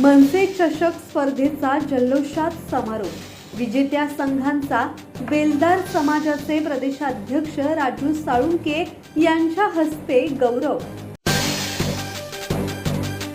मनसे चषक स्पर्धेचा जल्लोषात समारोप। विजेत्या संघांचा बेलदार समाजाचे प्रदेशाध्यक्ष राजू साळुंके यांच्या हस्ते गौरव।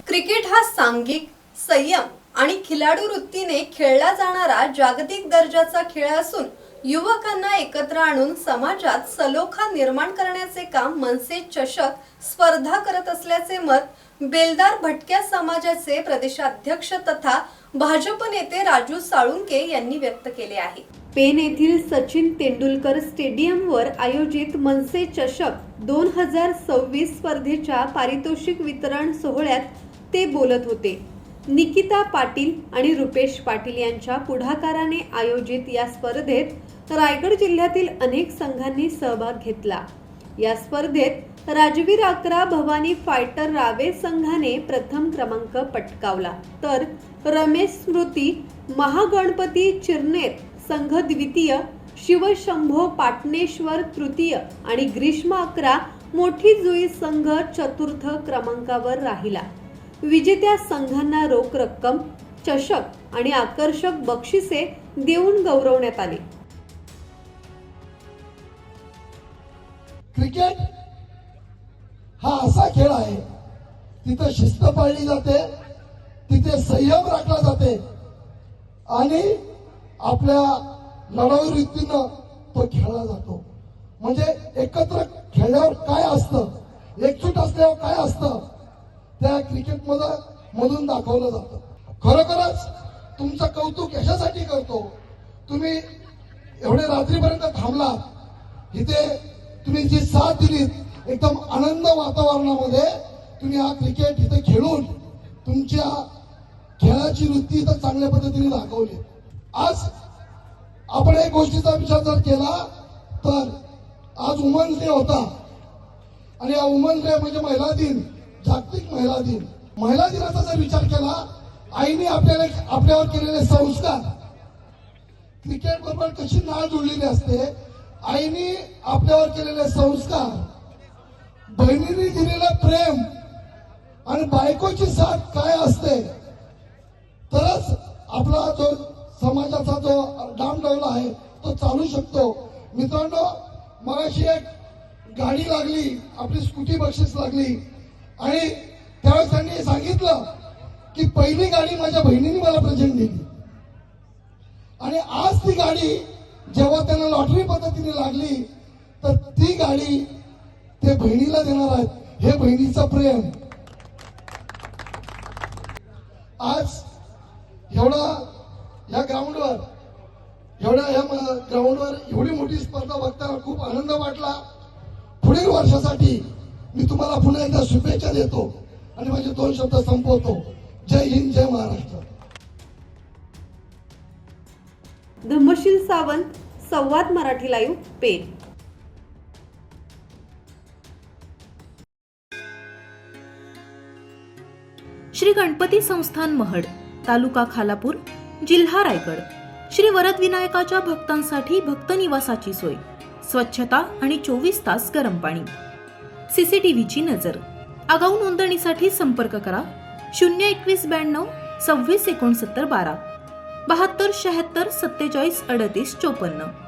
क्रिकेट हा सांघिक, संयम आणि खिलाडू वृत्तीने खेळला जाणारा जागतिक दर्जाचा खेळ असून युवकांना एकत्र आणून समाजात सलोखा निर्माण करण्याचे काम मनसे चषक स्पर्धा करत असल्याचे मत बेलदार भटक्या समाजाचे प्रदेशाध्यक्ष तथा भाजप नेते राजू साळुंके यांनी व्यक्त केले आहे। पेन येथील सचिन तेंडुलकर स्टेडियमवर आयोजित मनसे चषक 2026 स्पर्धेच्या पारितोषिक वितरण सोहळ्यात ते बोलत होते। निकिता पाटील आणि रुपेश पाटील यांच्या पुढाकाराने आयोजित या स्पर्धेत रायगड जिल्ह्यातील अनेक संघांनी सहभाग घेतला। या स्पर्धेत राजवीर 11 भवानी फायटर रावे संघाने प्रथम क्रमांक पटकावला, तर रमेश स्मृती महागणपती चिरनेर संघ द्वितीय, शिवशंभो पाटणेश्वर तृतीय आणि ग्रीष्म 11 मोठी जुई संघ चतुर्थ क्रमांकावर राहिला। विजेत्या संघांना रोख रक्कम, चषक आणि आकर्षक बक्षिसे देऊन गौरवण्यात आले। क्रिकेट हा असा खेळ आहे, तिथे शिस्त पाळली जाते, तिथे संयम राखला जाते आणि आपल्या लढाऊ वृत्तीनं तो खेळला जातो। म्हणजे एकत्र खेळल्यावर काय असतं, एकजूट असल्यावर काय असतं, त्या क्रिकेट मधून दाखवलं जातं। खरोखरच तुमचं कौतुक यशासाठी करतो। तुम्ही एवढे रात्रीपर्यंत थांबलात, इथे तुम्ही जी साथ दिलीत, एकदम आनंद वातावरणामध्ये तुम्ही हा क्रिकेट इथे खेळून तुमच्या खेळाची वृत्ती इथं चांगल्या पद्धतीने दाखवली। आज आपण एक गोष्टीचा विचार जर केला तर आज वुमन्स डे होता आणि हा वुमन्स डे म्हणजे महिला दिन, जागतिक महिला दिन। महिला दिनाचा जर विचार केला, आईने आपल्यावर केलेले संस्कार, क्रिकेट बरोबर कशी नाळ जुळलेली असते, आईने आपल्यावर केलेले संस्कार, बहिणीने दिलेलं प्रेम आणि बायकोची साथ काय असते, तरच आपला जो समाजाचा जो डामडौला आहे तो चालू शकतो। मित्रांनो, मगाशी एक गाडी लागली, आपली स्कूटी बक्षीस लागली आणि त्यावेळेस त्यांनी सांगितलं की पहिली गाडी माझ्या बहिणीने मला प्रेझेंट दिली आणि आज ती गाडी जेव्हा त्यांना लॉटरी पद्धतीने लागली तर ती गाडी ते बहिणीला देणार आहेत। हे बहिणीचं प्रेम। आज या ग्राउंडवर एवढी मोठी स्पर्धा बघताना खूप आनंद वाटला। पुढील वर्षासाठी मी तुम्हाला पुन्हा एकदा शुभेच्छा देतो आणि माझे 2 शब्द संपवतो। जय हिंद, जय महाराष्ट्र। धम्मशील सावंत, संवाद मराठी लाईव्ह, पेन। श्री गणपती संस्थान महड, तालुका खालापूर, जिल्हा रायगड। श्री वरद विनायकाच्या भक्तांसाठी भक्त निवासाची सोय, स्वच्छता आणि 24 तास गरम पाणी, सीसीटीव्हीची नजर। आगाऊ नोंदणीसाठी संपर्क करा 02192 26 69 12 72 76 47 38 54।